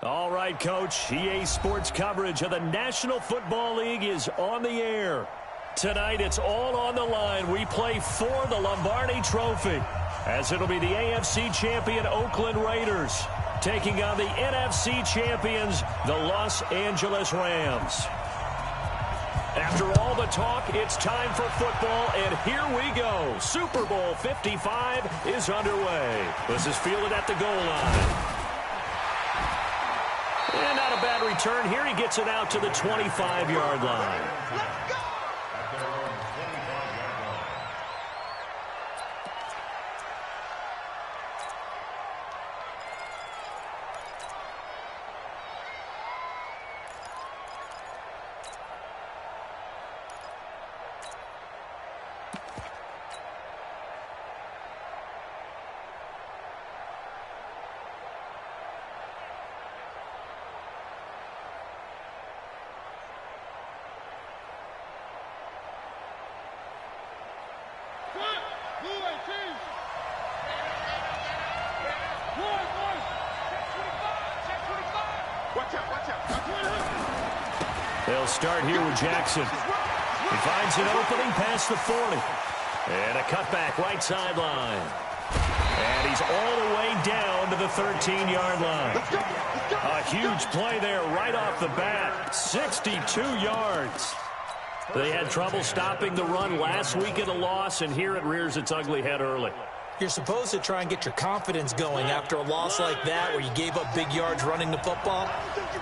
All right, Coach. EA Sports coverage of the National Football League is on the air. Tonight, it's all on the line. We play for the Lombardi Trophy, as it'll be the AFC champion Oakland Raiders taking on the NFC champions, the Los Angeles Rams. After all the talk, it's time for football, and here we go. Super Bowl 55 is underway. This is fielded at the goal line. And not a bad return here. He gets it out to the 25-yard line. They'll start here with Jackson. He finds an opening past the 40. And a cutback right sideline. And he's all the way down to the 13-yard line. A huge play there right off the bat. 62 yards. They had trouble stopping the run last week in the loss, and here it rears its ugly head early. You're supposed to try and get your confidence going after a loss like that where you gave up big yards running the football.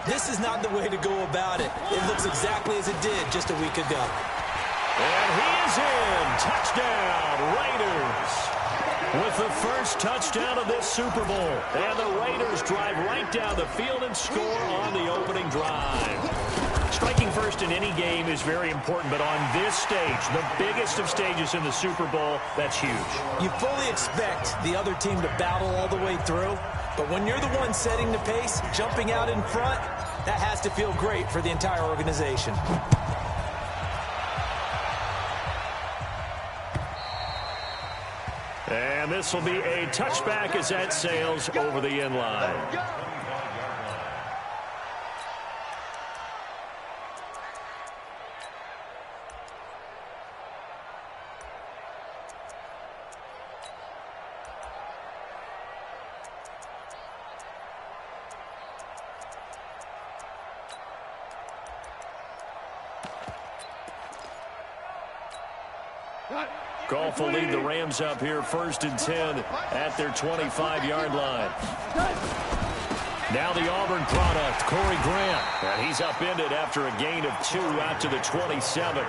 This is not the way to go about it. It looks exactly as it did just a week ago. And he is in. Touchdown, Raiders. With the first touchdown of this Super Bowl. And the Raiders drive right down the field and score on the opening drive. Striking first in any game is very important, but on this stage, the biggest of stages in the Super Bowl, that's huge. You fully expect the other team to battle all the way through, but when you're the one setting the pace, jumping out in front, that has to feel great for the entire organization. And this will be a touchback as that sails over the end line. Goff will lead the Rams up here 1st and 10 at their 25-yard line. Now the Auburn product, Corey Grant. And he's upended after a gain of 2 out to the 27.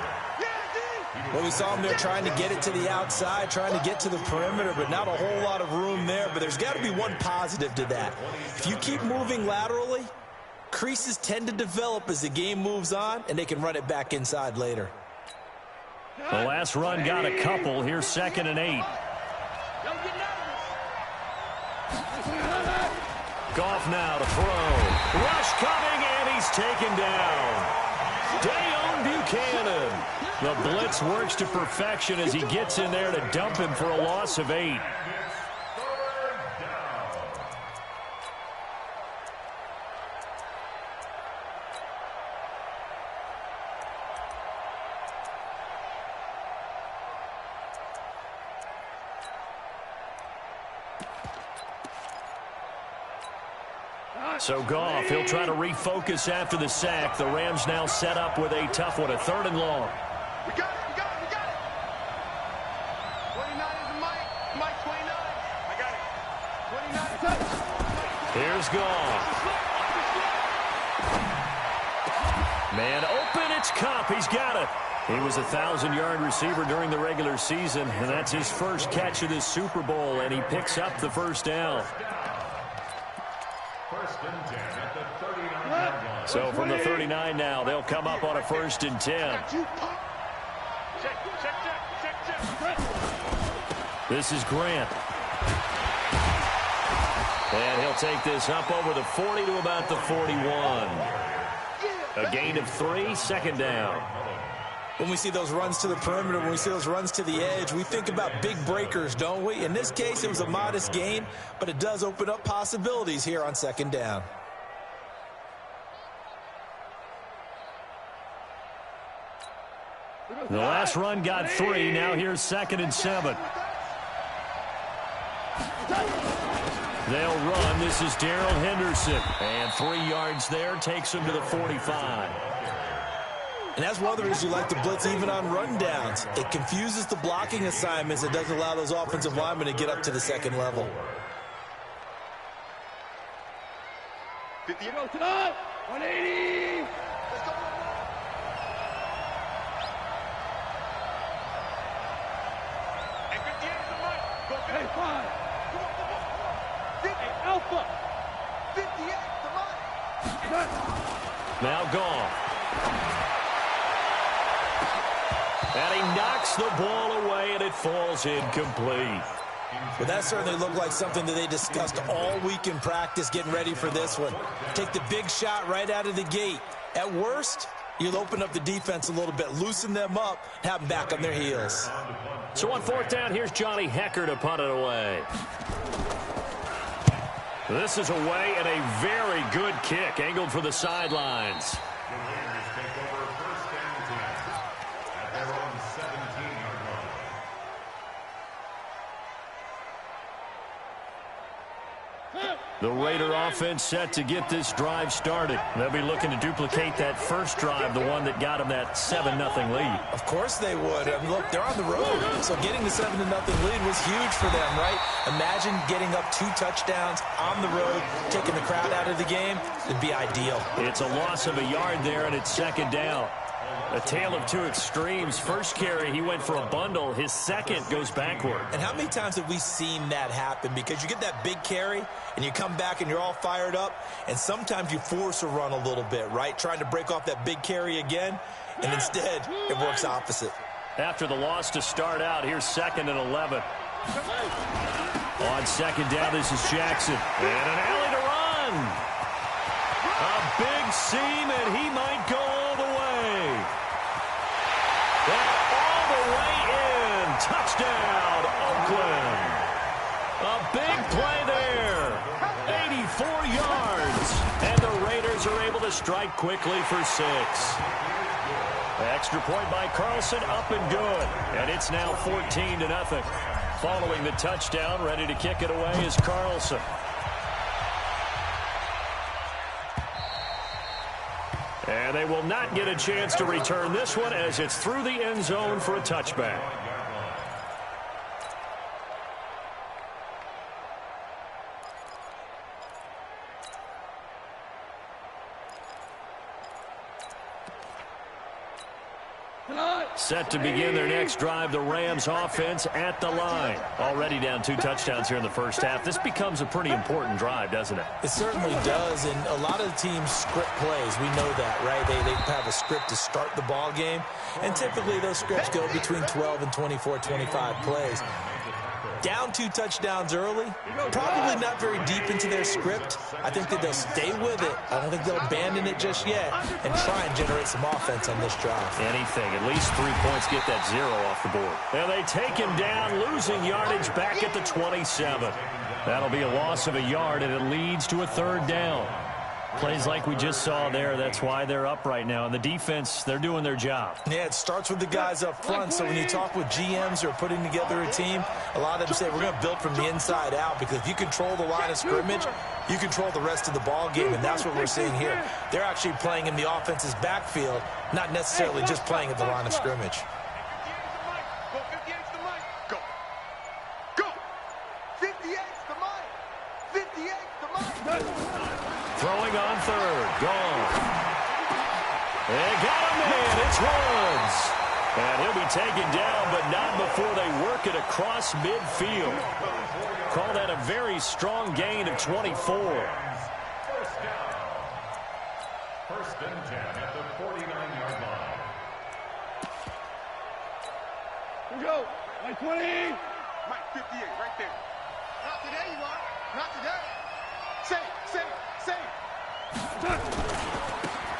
Well, we saw him there trying to get it to the outside, trying to get to the perimeter, but not a whole lot of room there. But there's got to be one positive to that. If you keep moving laterally, creases tend to develop as the game moves on, and they can run it back inside later. The last run got a couple. Here's 2nd and 8. Goff now to throw. Rush coming, and he's taken down. Dayon Buchanan. The blitz works to perfection as he gets in there to dump him for a loss of 8. So Goff, he'll try to refocus after the sack. The Rams now set up with a tough one, a 3rd and long. We got it, we got it, we got it. 29 is Mike. Mike 29. I got it. 29. Here's Goff. Man open, it's Kupp. He's got it. He was a 1,000-yard receiver during the regular season, and that's his first catch of this Super Bowl, and he picks up the first down. So from the 39 now, they'll come up on a 1st and 10. This is Grant. And he'll take this up over the 40 to about the 41. A gain of 3, 2nd down. When we see those runs to the perimeter, when we see those runs to the edge, we think about big breakers, don't we? In this case, it was a modest gain, but it does open up possibilities here on 2nd down. The last run got 3. Now here's 2nd and 7. They'll run. This is Darrell Henderson. And 3 yards there takes him to the 45. And that's one of the reasons you like to blitz even on run downs. It confuses the blocking assignments. It doesn't allow those offensive linemen to get up to the second level. 50 tonight. 180. Let's go. And 58 is the mic. Go 55. Come on. 50 Alpha. 58 the mic. Now gone. And he knocks the ball away, and it falls incomplete. But that certainly looked like something that they discussed all week in practice getting ready for this one. Take the big shot right out of the gate. At worst, you'll open up the defense a little bit, loosen them up, have them back on their heels. So on 4th down, here's Johnny Hecker to punt it away. This is away and a very good kick, angled for the sidelines. The Raider offense set to get this drive started. They'll be looking to duplicate that first drive, the one that got them that 7-0 lead. Of course they would. I mean, look, they're on the road, so getting the 7-0 lead was huge for them, right? Imagine getting up 2 touchdowns on the road, taking the crowd out of the game. It'd be ideal. It's a loss of a yard there, and it's 2nd down. A tale of 2 extremes. First carry, he went for a bundle. His second goes backward. And how many times have we seen that happen? Because you get that big carry, and you come back and you're all fired up, and sometimes you force a run a little bit, right? Trying to break off that big carry again, and instead it works opposite. After the loss to start out, here's 2nd and 11. On 2nd down, this is Jackson. And an alley to run. A big seam, and he might go all the way. And all the way in. Touchdown, Oakland. A big play there. 84 yards. And the Raiders are able to strike quickly for 6. Extra point by Carlson, up and good. And it's now 14-0. Following the touchdown, ready to kick it away is Carlson. And they will not get a chance to return this one as it's through the end zone for a touchback. Set to begin their next drive, the Rams offense at the line. Already down 2 touchdowns here in the first half. This becomes a pretty important drive, doesn't it? It certainly does, and a lot of the teams script plays. We know that, right? They have a script to start the ball game, and typically those scripts go between 12 and 24, 25 plays. Down 2 touchdowns early, probably not very deep into their script. I think that they'll stay with it. I don't think they'll abandon it just yet and try and generate some offense on this drive. Anything. At least 3 points, get that 0 off the board. And they take him down, losing yardage back at the 27. That'll be a loss of a yard, and it leads to a 3rd down. Plays like we just saw there, that's why they're up right now. And the defense, they're doing their job. Yeah, it starts with the guys up front. So when you talk with GMs who are putting together a team, a lot of them say we're going to build from the inside out, because if you control the line of scrimmage, you control the rest of the ball game, and that's what we're seeing here. They're actually playing in the offense's backfield, not necessarily just playing at the line of scrimmage. Throwing on 3rd, gone. They got a man, it's Woods. And he'll be taken down, but not before they work it across midfield. Call that a very strong gain of 24. First and 10 at the 49-yard line. Here we go. Mike 20. Mike 58, right there. Not today, you are. Not today. Say.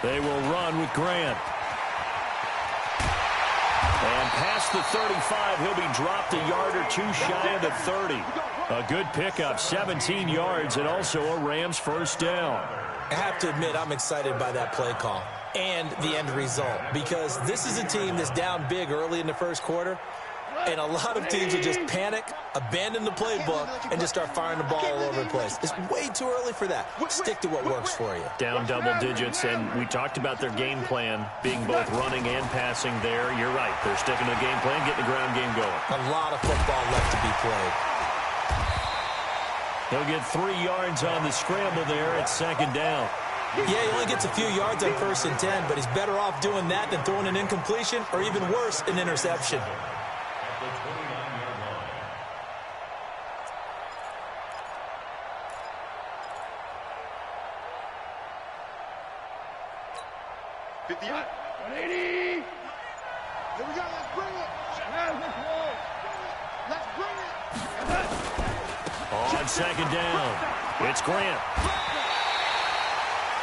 They will run with Grant. And past the 35, he'll be dropped a yard or 2 shy of the 30. A good pickup, 17 yards, and also a Rams 1st down. I have to admit I'm excited by that play call and the end result, because this is a team that's down big early in the first quarter, and a lot of teams will just panic, abandon the playbook, and just start firing the ball all over the place. It's way too early for that. Stick to what works for you. Down double digits, and we talked about their game plan being both running and passing there. You're right. They're sticking to the game plan, getting the ground game going. A lot of football left to be played. He'll get 3 yards on the scramble there at second down. Yeah, he only gets a few yards on 1st and 10, but he's better off doing that than throwing an incompletion or even worse, an interception. Here we go, let's bring it. Let's bring it. On second down, it's Grant.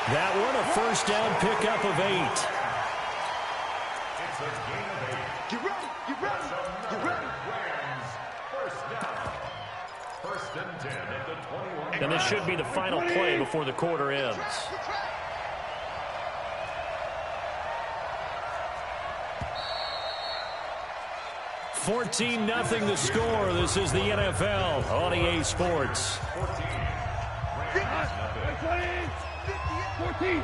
That one a first down pickup of 8. It's a gain of 8. Get ready, get ready, get ready. Rams, first down. 1st and 10 at the 21. And this should be the final play before the quarter ends. 14-0 the score. This is the NFL on EA Sports. 14. 14.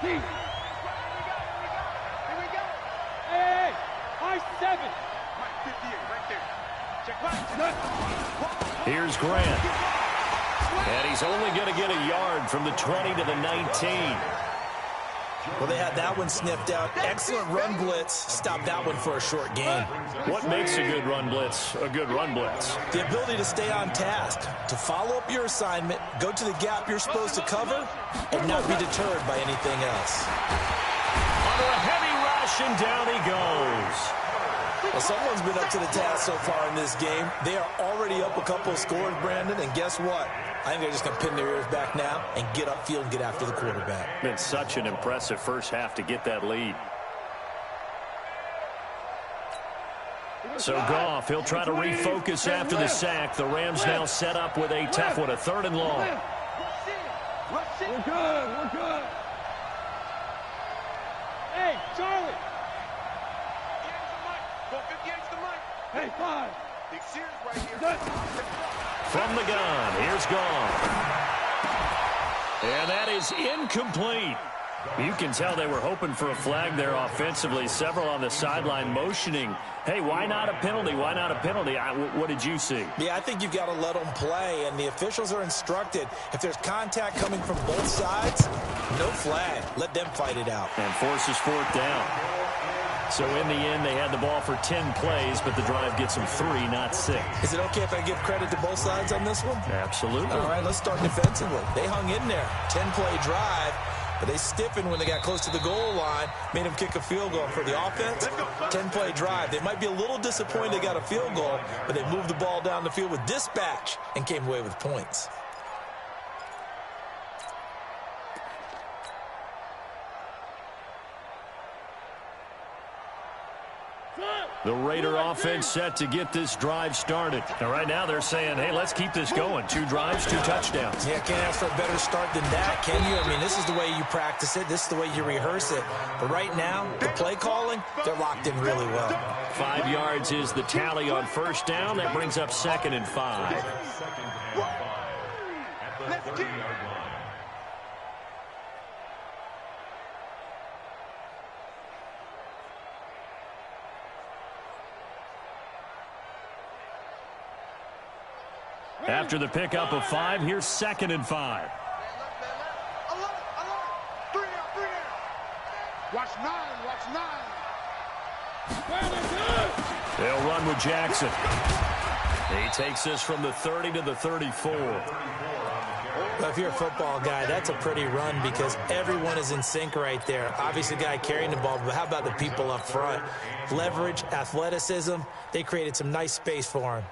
Here we go. Hey, I-7. 58 right there. Check right. Here's Grant. And he's only going to get a yard from the 20 to the 19. Well, they had that one sniffed out. Excellent run blitz. Stopped that one for a short gain. What makes a good run blitz a good run blitz? The ability to stay on task, to follow up your assignment, go to the gap you're supposed to cover, and not be deterred by anything else. Under a heavy rush, and down he goes. Well, someone's been up to the task so far in this game. They are already up a couple of scores, Brandon, and guess what? I think they're just going to pin their ears back now and get upfield and get after the quarterback. Been such an impressive first half to get that lead. So Goff, he'll try to refocus after the sack. The Rams now set up with a tough one, a 3rd and long. We're good, we're good. Hey, Charlie. Go 58's the mic. Hey, 5. Big Sears right here. From the gun, here's Goff. And that is incomplete. You can tell they were hoping for a flag there offensively. Several on the sideline motioning, hey, why not a penalty? Why not a penalty? What did you see? Yeah, I think you've got to let them play, and the officials are instructed. If there's contact coming from both sides, no flag. Let them fight it out. And forces 4th down. So in the end, they had the ball for 10 plays, but the drive gets them 3, not 6. Is it okay if I give credit to both sides on this one? Absolutely. All right, let's start defensively. They hung in there. 10-play drive, but they stiffened when they got close to the goal line, made them kick a field goal. For the offense, 10-play drive. They might be a little disappointed they got a field goal, but they moved the ball down the field with dispatch and came away with points. The Raider offense set to get this drive started. And right now they're saying, hey, let's keep this going. 2 drives, 2 touchdowns. Yeah, can't ask for a better start than that, can you? I mean, this is the way you practice it. This is the way you rehearse it. But right now, the play calling, they're locked in really well. 5 yards is the tally on first down. That brings up 2nd and 5. At the 30-yard line. After the pickup of 5, here's 2nd and 5. I love it. 3 out, 3 out. Watch 9, watch 9. They'll run with Jackson. He takes this from the 30 to the 34. Well, if you're a football guy, that's a pretty run because everyone is in sync right there. Obviously, the guy carrying the ball, but how about the people up front? Leverage, athleticism, they created some nice space for him.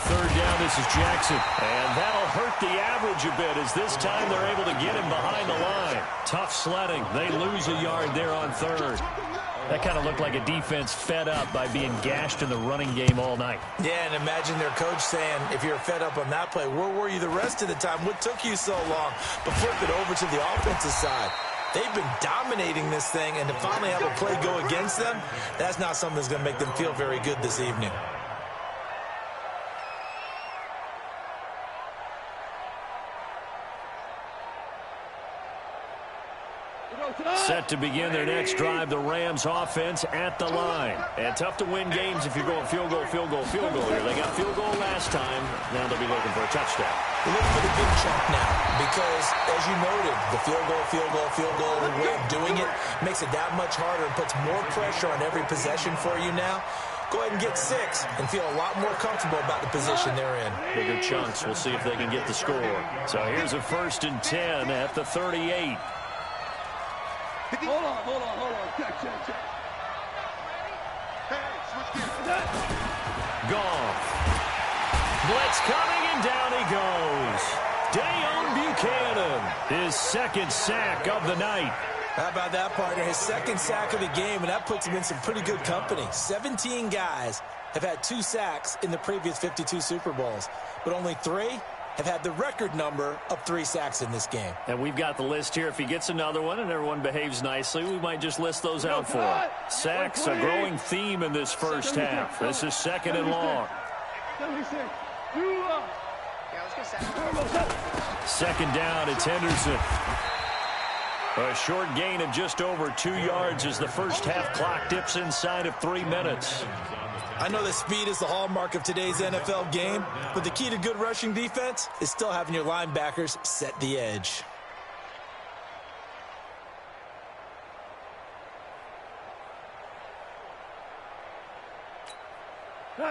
third down, this is Jackson. And that'll hurt the average a bit as this time they're able to get him behind the line. Tough sledding. They lose a yard there on third. That kind of looked like a defense fed up by being gashed in the running game all night. Yeah, and imagine their coach saying, if you're fed up on that play, where were you the rest of the time? What took you so long? But flip it over to the offensive side. They've been dominating this thing, and to finally have a play go against them, that's not something that's going to make them feel very good this evening. Set to begin their next drive, the Rams offense at the line. And tough to win games if you're going field goal, field goal, field goal here. They got field goal last time. Now they'll be looking for a touchdown. Look for the big chunk now because, as you noted, the field goal way of doing it makes it that much harder and puts more pressure on every possession for you now. Go ahead and get 6 and feel a lot more comfortable about the position they're in. Bigger chunks. We'll see if they can get the score. So here's a 1st and 10 at the 38. Hold on. Check. Hey, switch gears. Goff. Blitz coming, and down he goes. Dayon Buchanan, his 2nd sack of the night. How about that, partner? His 2nd sack of the game, and that puts him in some pretty good company. 17 guys have had 2 sacks in the previous 52 Super Bowls, but only 3 have had the record number of 3 sacks in this game. And we've got the list here. If he gets another one and everyone behaves nicely, we might just list those out for him. Sacks, a growing theme in this first half. This is 2nd and long. 2nd down, it's Henderson. A short gain of just over 2 yards as the first half clock dips inside of 3 minutes. I know that speed is the hallmark of today's NFL game, but the key to good rushing defense is still having your linebackers set the edge.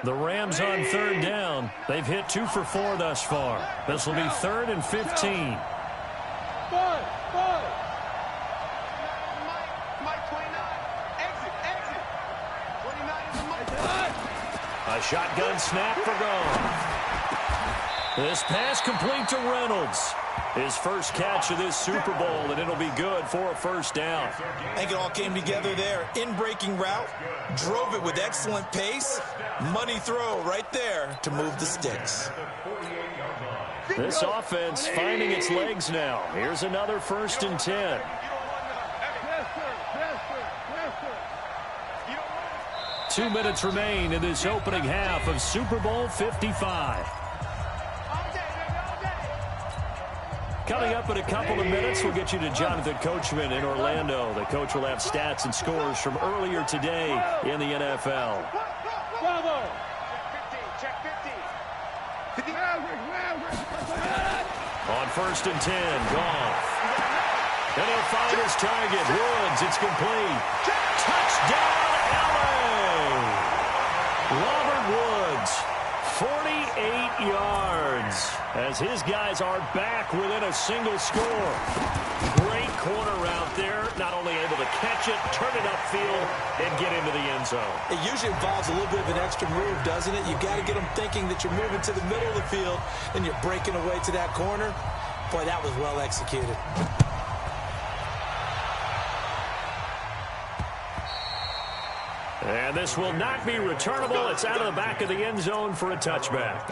The Rams on 3rd down. They've hit 2 for 4 thus far. This will be 3rd and 15. A shotgun snap for Goff. This pass complete to Reynolds. His first catch of this Super Bowl, and it'll be good for a 1st down. I think it all came together there. In-breaking route, drove it with excellent pace. Money throw right there to move the sticks. This offense finding its legs now. Here's another 1st and 10. 2 minutes remain in this opening half of Super Bowl 55. Coming up in a couple of minutes, we'll get you to Jonathan Coachman in Orlando. The coach will have stats and scores from earlier today in the NFL. On 1st and 10, Goff. And he'll find his target. Woods, it's complete. Touchdown, LA! Robert Woods, 48 yards, as his guys are back within a single score. Great corner route there, not only able to catch it, turn it upfield, and get into the end zone. It usually involves a little bit of an extra move, doesn't it? You've got to get them thinking that you're moving to the middle of the field, and you're breaking away to that corner. Boy, that was well executed. And this will not be returnable. It's out of the back of the end zone for a touchback.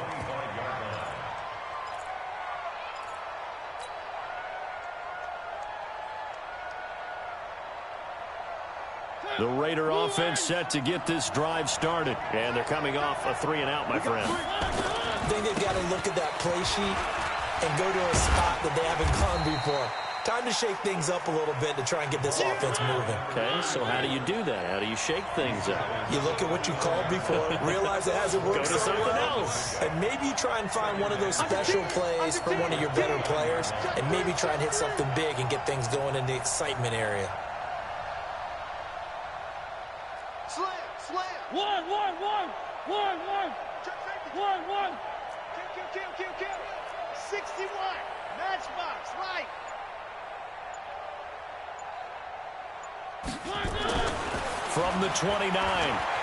The Raider offense set to get this drive started. And they're coming off a 3-and-out, my friend. I think they've got to look at that play sheet and go to a spot that they haven't gone before. Time to shake things up a little bit to try and get this offense moving. Okay, so how do you do that? How do you shake things up? You look at what you called before, realize it hasn't worked Go to so something well, else. and maybe you try and find one of those special plays for one of your better players, and maybe try and hit something big and get things going in the excitement area. Slam. One. Kill. 61. Matchbox, right. From the 29,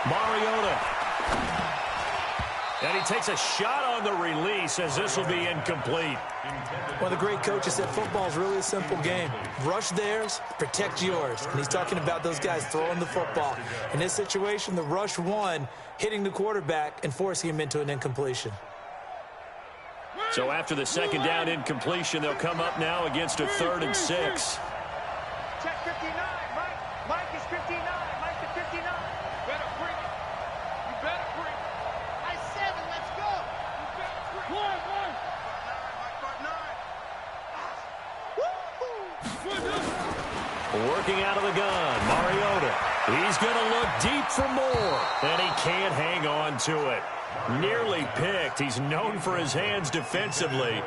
Mariota. And he takes a shot on the release as this will be incomplete. One of the great coaches said football is really a simple game. Rush theirs, protect yours. And he's talking about those guys throwing the football. In this situation, the rush one, hitting the quarterback and forcing him into an incompletion. So after the second down incompletion, they'll come up now against a 3rd and 6. Check 59, Mike. Mike is 59. Mike to 59. You better bring it. You better bring it. I 7, let's go. You better bring it. One. Mike part 9. Woo-hoo. Working out of the gun, Mariota. He's going to look deep for more, and he can't hang on to it. Nearly picked. He's known for his hands defensively,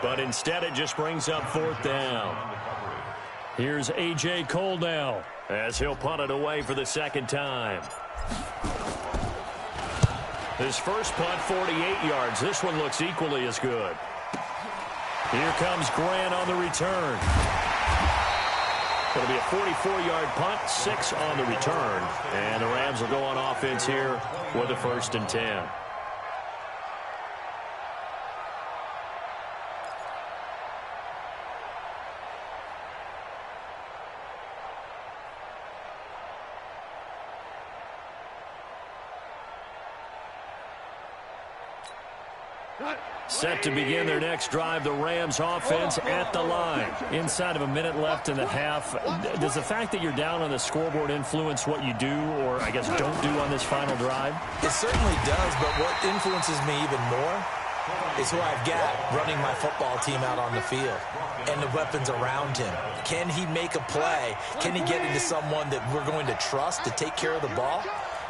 but instead it just brings up 4th down. Here's A.J. Cole now as he'll punt it away for the second time. His first punt, 48 yards. This one looks equally as good. Here comes Grant on the return. It'll be a 44-yard punt, 6 on the return. And the Rams will go on offense here with a 1st and 10. Set to begin their next drive, the Rams offense at the line. Inside of a minute left in the half. Does the fact that you're down on the scoreboard influence what you do, or I guess don't do on this final drive? It certainly does, but what influences me even more is who I've got running my football team out on the field and the weapons around him. Can he make a play? Can he get into someone that we're going to trust to take care of the ball?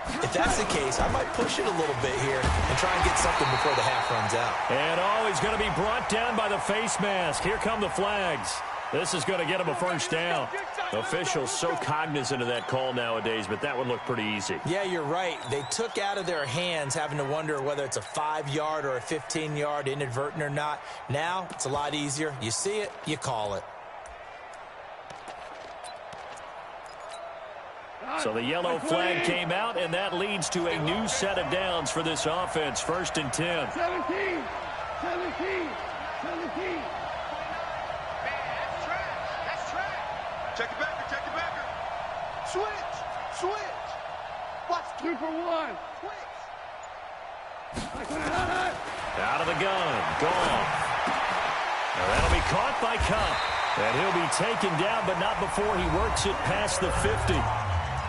If that's the case, I might push it a little bit here and try and get something before the half runs out. And he's going to be brought down by the face mask. Here come the flags. This is going to get him a 1st down. Officials so cognizant of that call nowadays, but that would look pretty easy. Yeah, you're right. They took out of their hands having to wonder whether it's a 5-yard or a 15-yard inadvertent or not. Now, it's a lot easier. You see it, you call it. So the yellow flag came out, and that leads to a new set of downs for this offense. 1st and 10. 17. Man, that's trash. Check the backer. Switch. Watch 3 for 1. Switch. Out of the gun. Gone. Now that'll be caught by Cup. And he'll be taken down, but not before he works it past the 50.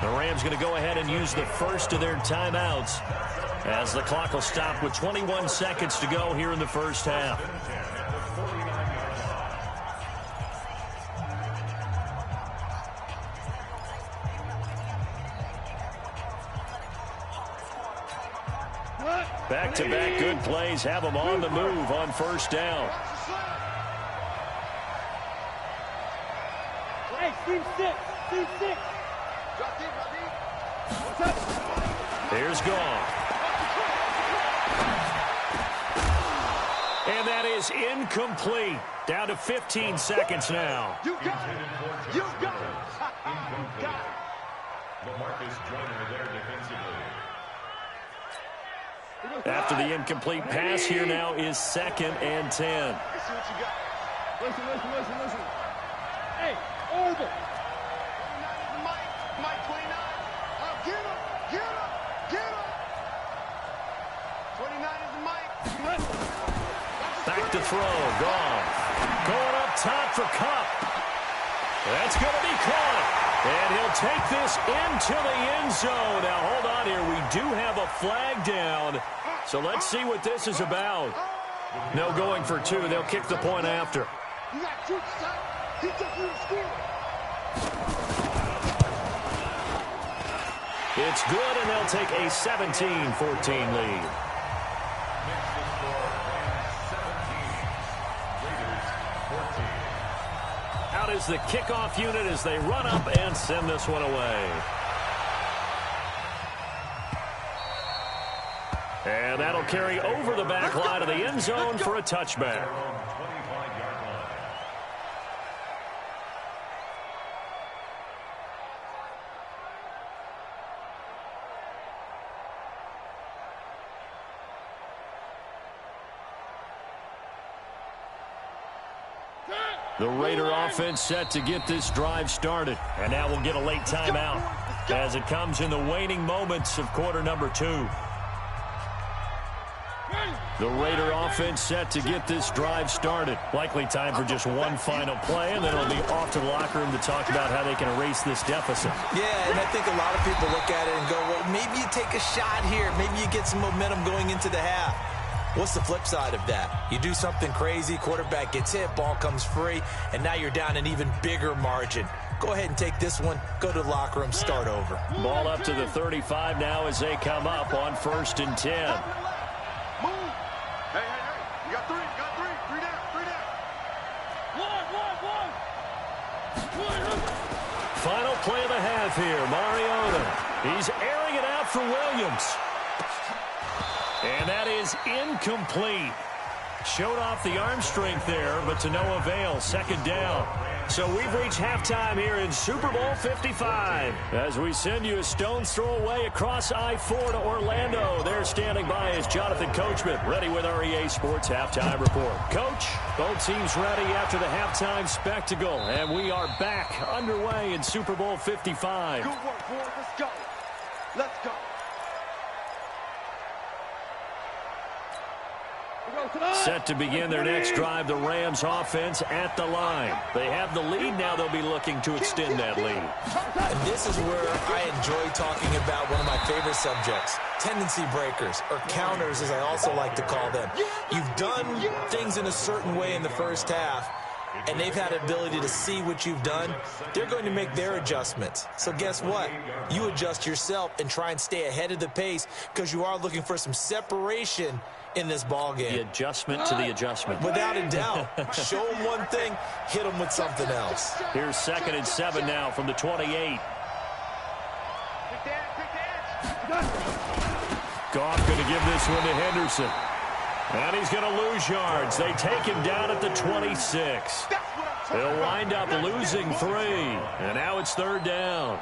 The Rams going to go ahead and use the first of their timeouts as the clock will stop with 21 seconds to go here in the first half. Back-to-back good plays have them on the move on 1st down. Hey, Steve 6. Here's Goff. And that is incomplete. Down to 15 seconds now. You got it. Marcus Joyner there defensively. After the incomplete pass, here now is 2nd and 10. Let's see what you got. Listen. Hey, Orville. Mike 29. Get him. 29 is the Mike. Back to throw. Goff. Going up top for Cup. That's going to be caught. And he'll take this into the end zone. Now, hold on here. We do have a flag down. So let's see what this is about. No going for 2. They'll kick the point after. You got 2 shots. He took you to score. It's good, and they'll take a 17-14 lead. Out is the kickoff unit as they run up and send this one away. And that'll carry over the back line of the end zone for a touchback. The Raider offense set to get this drive started. And now we'll get a late timeout as it comes in the waning moments of quarter number 2. The Raider offense set to get this drive started. Likely time for just one final play, and then it'll be off to the locker room to talk about how they can erase this deficit. Yeah, and I think a lot of people look at it and go, well, maybe you take a shot here. Maybe you get some momentum going into the half. What's the flip side of that? You do something crazy, quarterback gets hit, ball comes free, and now you're down an even bigger margin. Go ahead and take this one, go to the locker room, start over. Ball up to the 35 now as they come up on 1st and 10. Move. Hey. You got three. Three down. One. Final play of the half here, Mariota. He's airing it out for Williams. And that is incomplete. Showed off the arm strength there, but to no avail. 2nd down. So we've reached halftime here in Super Bowl 55. As we send you a stone's throw away across I-4 to Orlando. There standing by is Jonathan Coachman, ready with our EA Sports Halftime Report. Coach, both teams ready after the halftime spectacle. And we are back underway in Super Bowl 55. Good work, boys. Let's go. Set to begin their next drive, the Rams offense at the line. They have the lead. Now they'll be looking to extend that lead. And this is where I enjoy talking about one of my favorite subjects, tendency breakers, or counters as I also like to call them. You've done things in a certain way in the first half, and they've had an ability to see what you've done. They're going to make their adjustments. So guess what? You adjust yourself and try and stay ahead of the pace because you are looking for some separation in this ball game. The adjustment to the adjustment. Without a doubt. Show them one thing, hit them with something else. Here's 2nd and 7 now from the 28. Goff going to give this one to Henderson. And he's going to lose yards. They take him down at the 26. He'll wind up losing 3. And now it's 3rd down.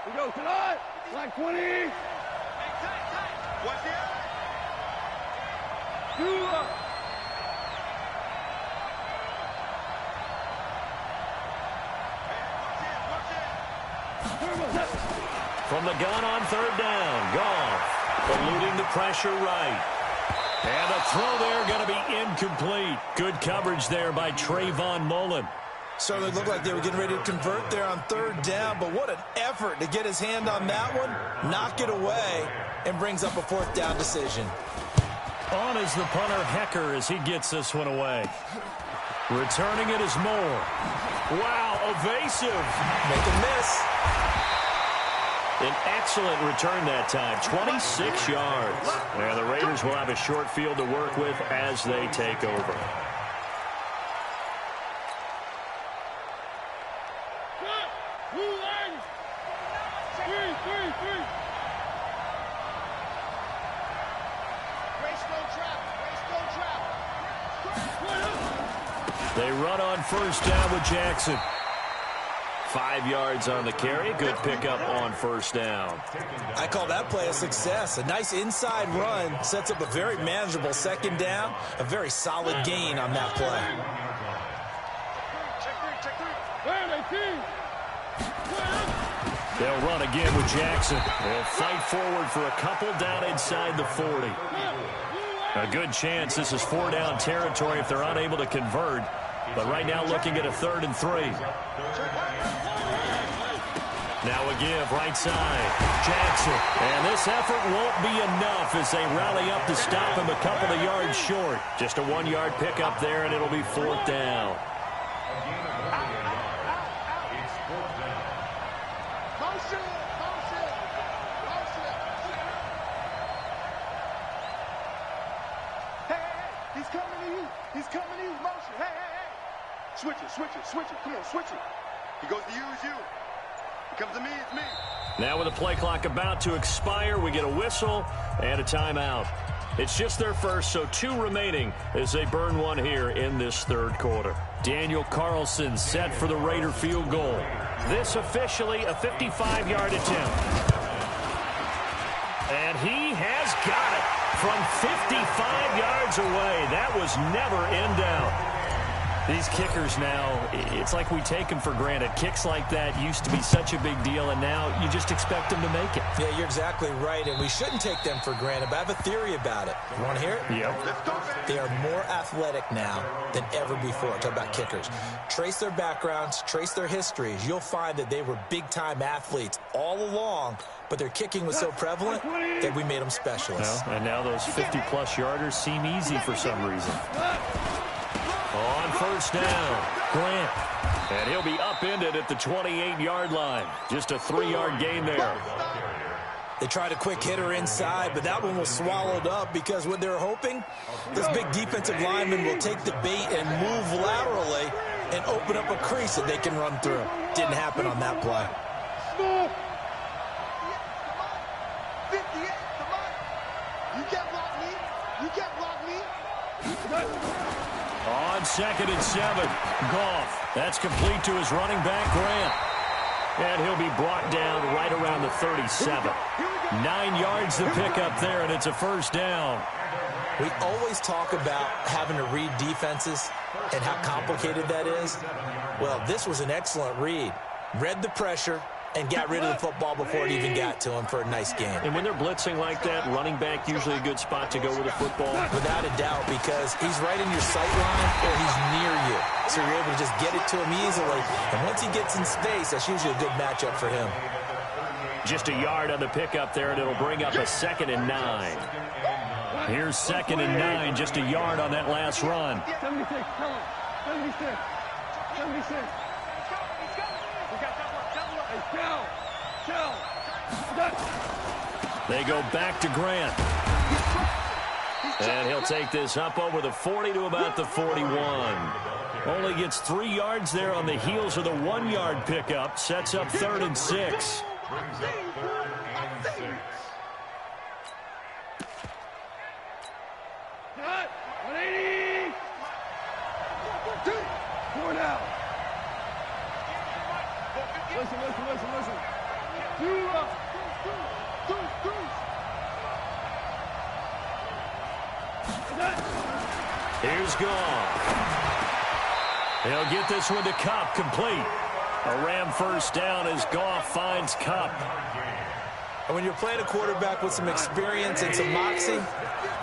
We go tonight. Like 20. Hey, tight. What's the other? From the gun on 3rd down, Goff eluding the pressure right. And the throw there going to be incomplete. Good coverage there by Trayvon Mullen. Certainly looked like they were getting ready to convert there on 3rd down, but what an effort to get his hand on that one, knock it away, and brings up a 4th down decision. On is the punter Hecker as he gets this one away. Returning it is Moore. Wow, evasive. Make a miss. An excellent return that time, 26 yards. And the Raiders will have a short field to work with as they take over. They run on 1st down with Jackson. 5 yards on the carry. Good pickup on 1st down. I call that play a success. A nice inside run sets up a very manageable 2nd down. A very solid gain on that play. They'll run again with Jackson. They'll fight forward for a couple down inside the 40. A good chance this is 4-down territory if they're unable to convert. But right now looking at a 3rd and 3. Now a give right side. Jackson. And this effort won't be enough as they rally up to stop him a couple of yards short. Just a 1-yard pickup there, and it'll be 4th down. Switch it. Come on, switch it. He goes to you, it's you. He comes to me, it's me. Now with the play clock about to expire, we get a whistle and a timeout. It's just their first, so 2 remaining as they burn one here in this 3rd quarter. Daniel Carlson set for the Raider field goal. This officially a 55-yard attempt. from 55 yards away. That was never in down. These kickers now, it's like we take them for granted. Kicks like that used to be such a big deal, and now you just expect them to make it. Yeah, you're exactly right, and we shouldn't take them for granted, but I have a theory about it. You want to hear it? Yep. They are more athletic now than ever before. Talk about kickers. Trace their backgrounds, trace their histories. You'll find that they were big-time athletes all along, but their kicking was so prevalent that we made them specialists. Well, and now those 50-plus yarders seem easy for some reason. On first down, Grant. And he'll be upended at the 28-yard line. Just a 3-yard gain there. They tried a quick hitter inside, but that one was swallowed up because what they're hoping, this big defensive lineman will take the bait and move laterally and open up a crease that they can run through. Didn't happen on that play. 58, come on. You can't block me. You can't block me. On 2nd and 7, Goff. That's complete to his running back, Grant. And he'll be brought down right around the 37. 9 yards to pick up there, and it's a first down. We always talk about having to read defenses and how complicated that is. Well, this was an excellent read. Read the pressure and got rid of the football before it even got to him for a nice game. And when they're blitzing like that, running back usually a good spot to go with the football. Without a doubt, because he's right in your sight line or he's near you. So you're able to just get it to him easily. And once he gets in space, that's usually a good matchup for him. Just a yard on the pickup there, and it'll bring up a 2nd and 9. Here's 2nd and 9, just a yard on that last run. 76, tell him. 76. 76. They go back to Grant. And he'll take this up over the 40 to about the 41. Only gets 3 yards there on the heels of the 1-yard pickup. Sets up 3rd and 6. Listen. Here's Goff. He'll get this one to Kupp, complete. A Ram first down as Goff finds Kupp. And when you're playing a quarterback with some experience and some moxie,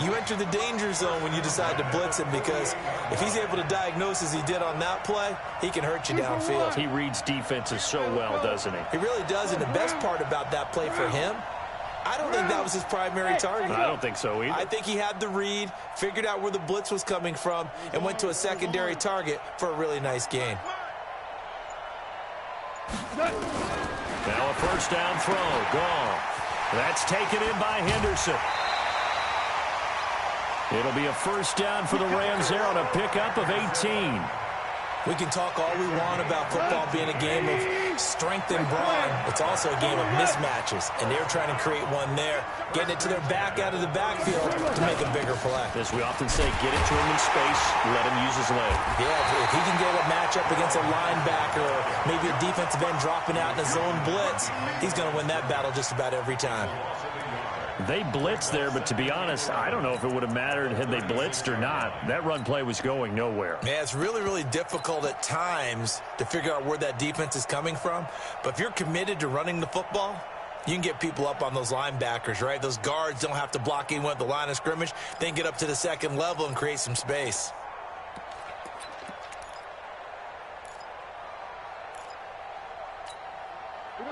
you enter the danger zone when you decide to blitz him, because if he's able to diagnose as he did on that play, he can hurt you downfield. He reads defenses so well, doesn't he? He really does, and the best part about that play for him, I don't think that was his primary target. I don't think so either. I think he had the read, figured out where the blitz was coming from, and went to a secondary target for a really nice gain. Now a first down throw. Goff. That's taken in by Henderson. It'll be a first down for the Rams there on a pickup of 18. We can talk all we want about football being a game of strength and brawn. It's also a game of mismatches, and they're trying to create one there, getting it to their back out of the backfield to make a bigger play. As we often say, get it to him in space, let him use his leg. Yeah, if he can get a matchup against a linebacker or maybe a defensive end dropping out in a zone blitz, he's going to win that battle just about every time. They blitzed there, but to be honest, I don't know if it would have mattered had they blitzed or not. That run play was going nowhere. Yeah, it's really, really difficult at times to figure out where that defense is coming from. But if you're committed to running the football, you can get people up on those linebackers, right? Those guards don't have to block anyone at the line of scrimmage. They can get up to the second level and create some space.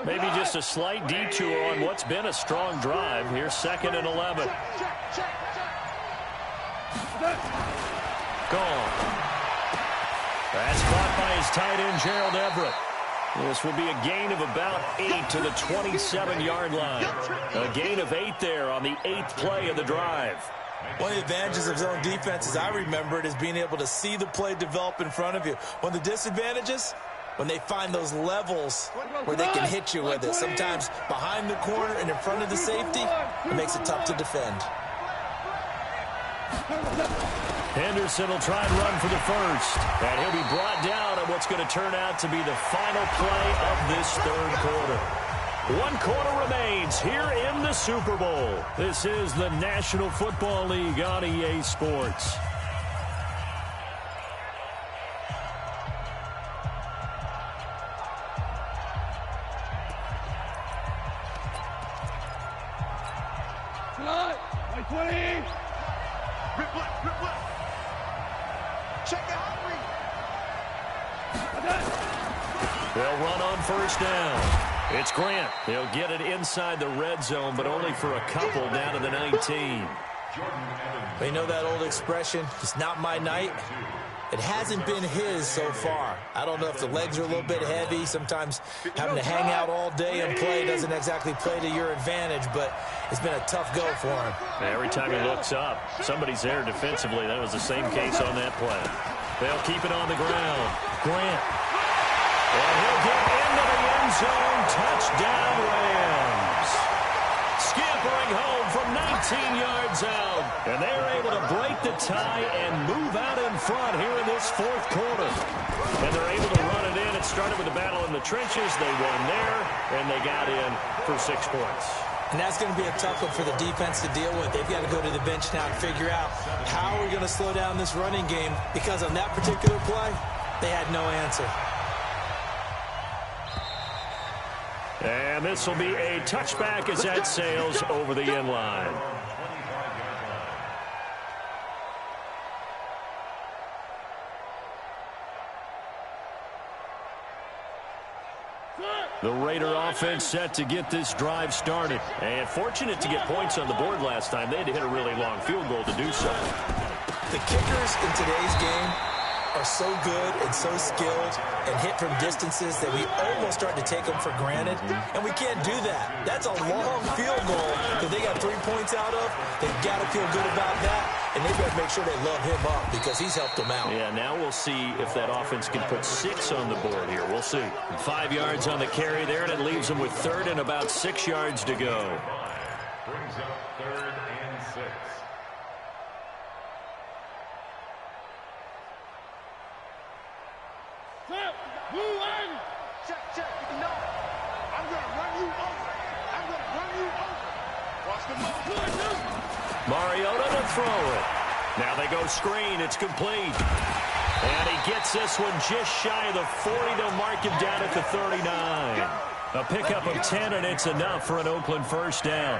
Maybe just a slight detour on what's been a strong drive. Here's 2nd and 11. Gone. That's caught by his tight end, Gerald Everett. This will be a gain of about 8 to the 27-yard line. A gain of 8 there on the 8th play of the drive. One of the advantages of zone defense, as I remember it, is being able to see the play develop in front of you. One of the disadvantages, when they find those levels where they can hit you with it. Sometimes behind the corner and in front of the safety, it makes it tough to defend. Henderson will try and run for the first. And he'll be brought down on what's going to turn out to be the final play of this third quarter. 1 quarter remains here in the Super Bowl. This is the National Football League on EA Sports. They'll run on first down. It's Grant. He'll get it inside the red zone, but only for a couple down to the 19. You know that old expression, it's not my night? It hasn't been his so far. I don't know if the legs are a little bit heavy. Sometimes having to hang out all day and play doesn't exactly play to your advantage, but it's been a tough go for him. Every time he looks up, somebody's there defensively. That was the same case on that play. They'll keep it on the ground. Grant. And he'll get into the end zone. Touchdown, Rams. Scampering home from 19 yards out. And they're able to break the tie and move out in front here in this 4th quarter. And they're able to run it in. It started with a battle in the trenches. They won there, and they got in for 6 points. And that's going to be a tough one for the defense to deal with. They've got to go to the bench now and figure out how we're going to slow down this running game, because on that particular play, they had no answer. And this will be a touchback as that sails over the end line. The Raider offense set to get this drive started. And fortunate to get points on the board last time. They had to hit a really long field goal to do so. The kickers in today's game are so good and so skilled and hit from distances that we almost start to take them for granted, and we can't do that. That's a long field goal that they got 3 points out of. They've got to feel good about that, and they've got to make sure they love him up because he's helped them out. Yeah, now we'll see if that offense can put 6 on the board here. We'll see. 5 yards on the carry there, and it leaves them with 3rd and about 6 yards to go. Brings up 3rd and 6. Check. No. I'm going to run you over. Watch the move. Mariota to throw it. Now they go screen. It's complete. And he gets this one just shy of the 40. They'll mark him down at the 39. A pickup of 10, and it's enough for an Oakland first down.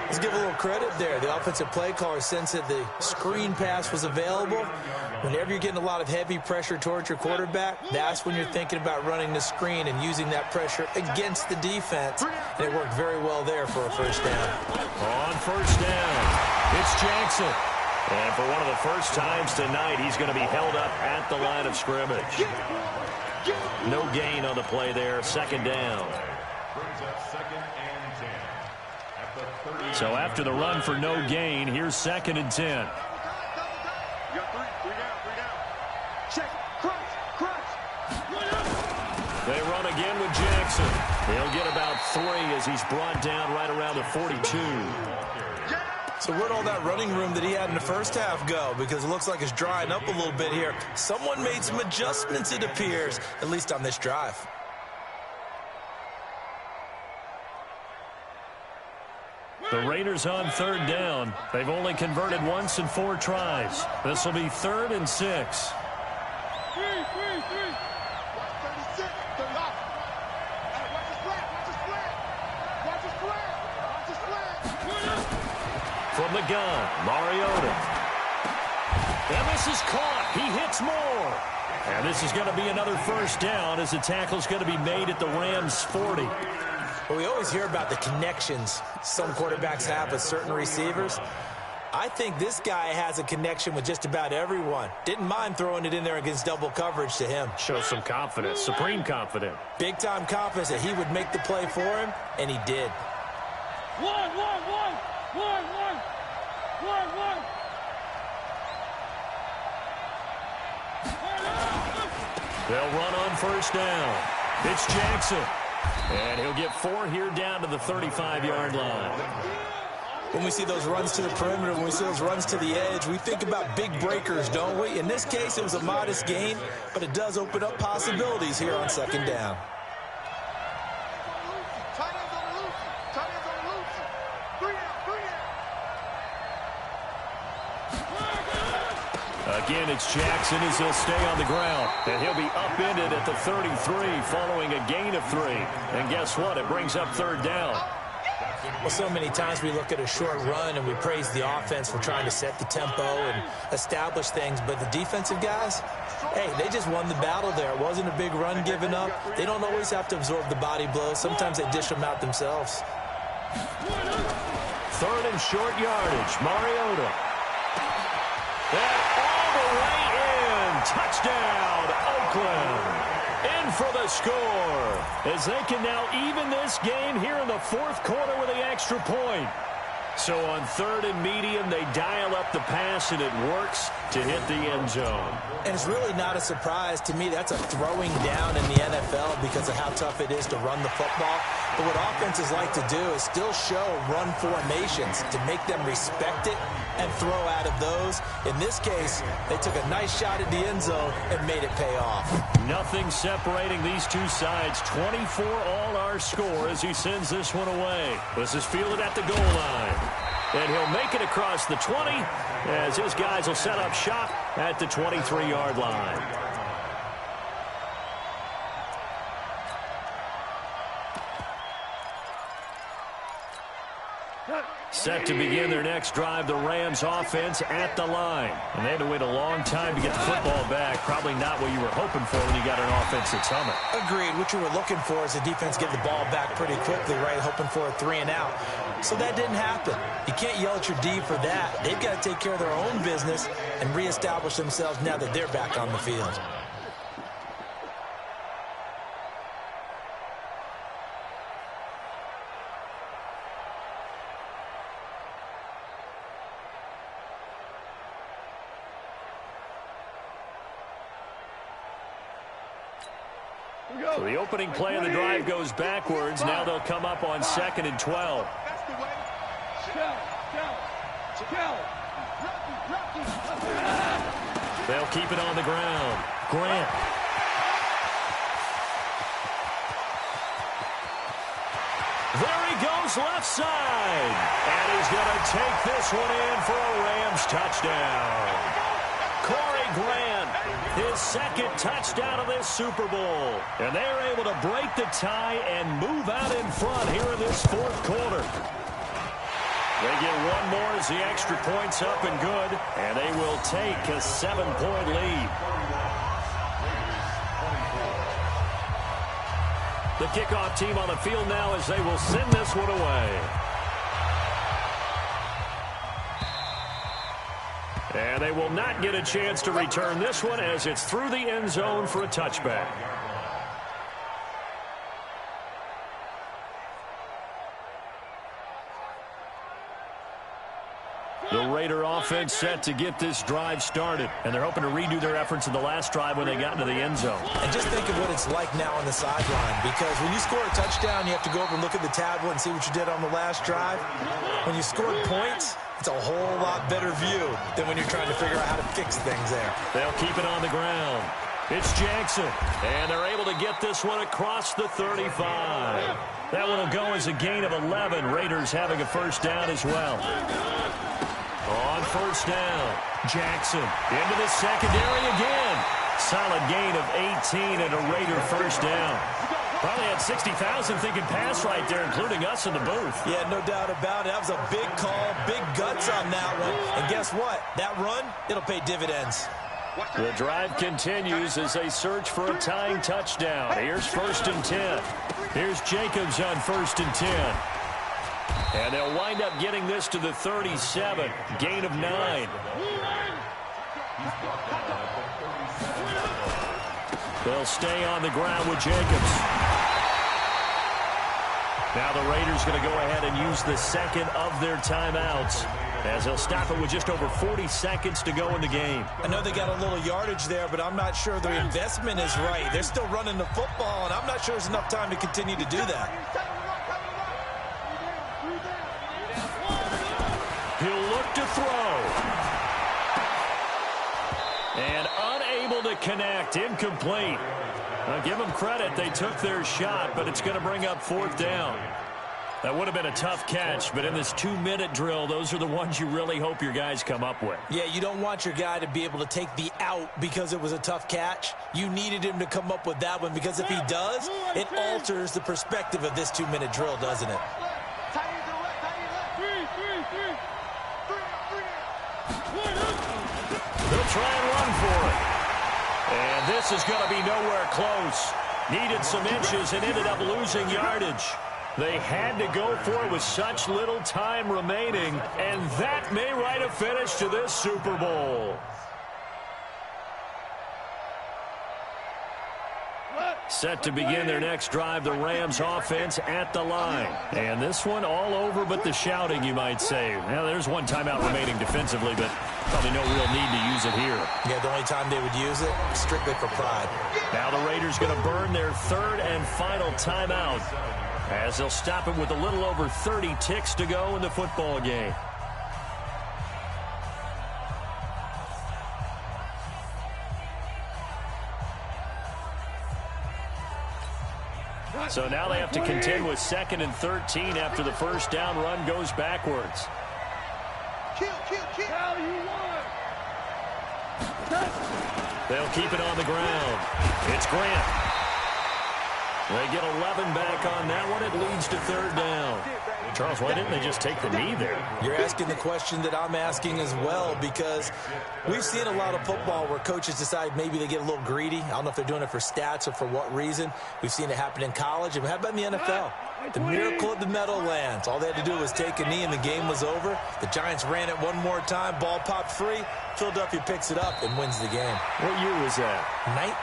Let's give a little credit there. The offensive play caller sensed that the screen pass was available. Whenever you're getting a lot of heavy pressure towards your quarterback, that's when you're thinking about running the screen and using that pressure against the defense. And it worked very well there for a first down. On first down, it's Jackson. And for one of the first times tonight, he's going to be held up at the line of scrimmage. No gain on the play there. 2nd down. Brings up 2nd and 10. At the 30. So after the run for no gain, here's 2nd and 10. You got 3 down. Check. Crunch. They run again with Jackson. He'll get about 3 as he's brought down right around the 42. So where'd all that running room that he had in the first half go? Because it looks like it's drying up a little bit here. Someone made some adjustments, it appears, at least on this drive. The Raiders on 3rd down. They've only converted once in 4 tries. This will be 3rd and 6. From the gun, Mariota. And this is caught. He hits more. And this is going to be another first down as the tackle's going to be made at the Rams' 40. Well, we always hear about the connections some quarterbacks have with certain receivers. I think this guy has a connection with just about everyone. Didn't mind throwing it in there against double coverage to him. Shows some confidence, supreme confidence. Big-time confidence that he would make the play for him, and he did. One. They'll run on first down. It's Jackson. And he'll get 4 here down to the 35-yard line. When we see those runs to the perimeter, when we see those runs to the edge, we think about big breakers, don't we? In this case, it was a modest gain, but it does open up possibilities here on 2nd down. Tight ends on Again, it's Jackson as he'll stay on the ground. And he'll be upended at the 33 following a gain of 3. And guess what? It brings up third down. Well, so many times we look at a short run and we praise the offense for trying to set the tempo and establish things. But the defensive guys, hey, they just won the battle there. It wasn't a big run given up. They don't always have to absorb the body blows. Sometimes they dish them out themselves. Third and short yardage. Mariota. And all the way in. Touchdown, Oakland. In for the score, as they can now even this game here in the fourth quarter with the extra point. So on third and medium, they dial up the pass, and it works to hit the end zone. And it's really not a surprise to me. That's a throwing down in the NFL because of how tough it is to run the football. But what offenses like to do is still show run formations to make them respect it and throw out of those. In this case, they took a nice shot at the end zone and made it pay off. Nothing separating these two sides. 24 all our score as he sends this one away. This is fielded at the goal line. And he'll make it across the 20 as his guys will set up shop at the 23-yard line. Set to begin their next drive, the Rams offense at the line. And they had to wait a long time to get the football back. Probably not what you were hoping for when you got an offense that's humming. Agreed. What you were looking for is the defense get the ball back pretty quickly, right? Hoping for a 3 and out. So that didn't happen. You can't yell at your D for that. They've got to take care of their own business and reestablish themselves now that they're back on the field. So the opening play of the drive goes backwards. Now they'll come up on 2nd and 12. They'll keep it on the ground. Grant. There he goes left side. And he's going to take this one in for a Rams touchdown. Corey Grant, his second touchdown of this Super Bowl. And they're able to break the tie and move out in front here in this fourth quarter. They get one more as the extra point's up and good. And they will take a 7-point lead. The kickoff team on the field now as they will send this one away. And they will not get a chance to return this one as it's through the end zone for a touchback. The Raider offense set to get this drive started. And they're hoping to redo their efforts in the last drive when they got into the end zone. And just think of what it's like now on the sideline. Because when you score a touchdown, you have to go over and look at the tablet and see what you did on the last drive. When you scored points, it's a whole lot better view than when you're trying to figure out how to fix things there. They'll keep it on the ground. It's Jackson. And they're able to get this one across the 35. That one will go as a gain of 11. Raiders having a first down as well. On first down, Jackson into the secondary again. Solid gain of 18 and a Raider first down. Probably had 60,000 thinking pass right there, including us in the booth. Yeah, no doubt about it. That was a big call, big guts on that one. And guess what? That run, it'll pay dividends. The drive continues as they search for a tying touchdown. Here's 1st and 10. Here's Jacobs on 1st and 10. And they'll wind up getting this to the 37. Gain of 9. They'll stay on the ground with Jacobs. Now the Raiders going to go ahead and use the second of their timeouts as they'll stop it with just over 40 seconds to go in the game. I know they got a little yardage there, but I'm not sure their investment is right. They're still running the football, and I'm not sure there's enough time to continue to do that. He'll look to throw. And unable to connect. Incomplete. Now give them credit. They took their shot, but it's going to bring up 4th down. That would have been a tough catch, but in this 2-minute drill, those are the ones you really hope your guys come up with. Yeah, you don't want your guy to be able to take the out because it was a tough catch. You needed him to come up with that one because if he does, it alters the perspective of this 2-minute drill, doesn't it? They'll try and run for it. And this is going to be nowhere close. Needed some inches and ended up losing yardage. They had to go for it with such little time remaining, and that may write a finish to this Super Bowl. Set to begin their next drive, the Rams offense at the line. And this one all over but the shouting, you might say. Well, there's one timeout remaining defensively, but probably no real need to use it here. Yeah, the only time they would use it, strictly for pride. Now the Raiders going to burn their third and final timeout as they'll stop it with a little over 30 ticks to go in the football game. So now they have to contend with 2nd and 13 after the first down run goes backwards. They'll keep it on the ground. It's Grant. They get 11 back on that one. It leads to 3rd down. Charles, why didn't they just take the knee there? You're asking the question that I'm asking as well, because we've seen a lot of football where coaches decide maybe they get a little greedy. I don't know if they're doing it for stats or for what reason. We've seen it happen in college. And how about in the NFL? The miracle of the Meadowlands. All they had to do was take a knee and the game was over. The Giants ran it one more time. Ball popped free. Philadelphia picks it up and wins the game. What year was that?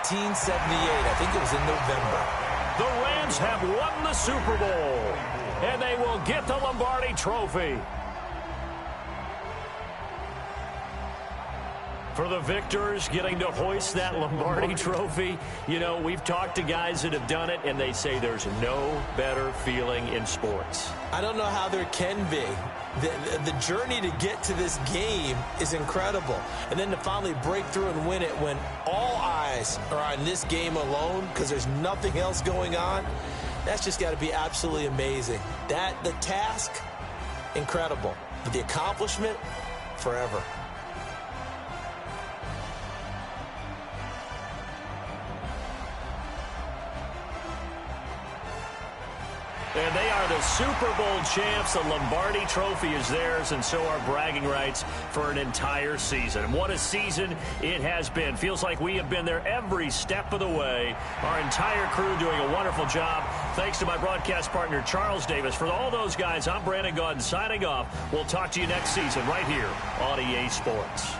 1978. I think it was in November. The Rams have won the Super Bowl, and they will get the Lombardi Trophy. For the victors, getting to hoist that Lombardi Trophy, you know, we've talked to guys that have done it, and they say there's no better feeling in sports. I don't know how there can be. The journey to get to this game is incredible. And then to finally break through and win it when all eyes are on this game alone because there's nothing else going on, that's just got to be absolutely amazing. The task, incredible. But the accomplishment, forever. And they are the Super Bowl champs. The Lombardi Trophy is theirs, and so are bragging rights for an entire season. And what a season it has been. Feels like we have been there every step of the way. Our entire crew doing a wonderful job. Thanks to my broadcast partner, Charles Davis. For all those guys, I'm Brandon Gaudin signing off. We'll talk to you next season right here on EA Sports.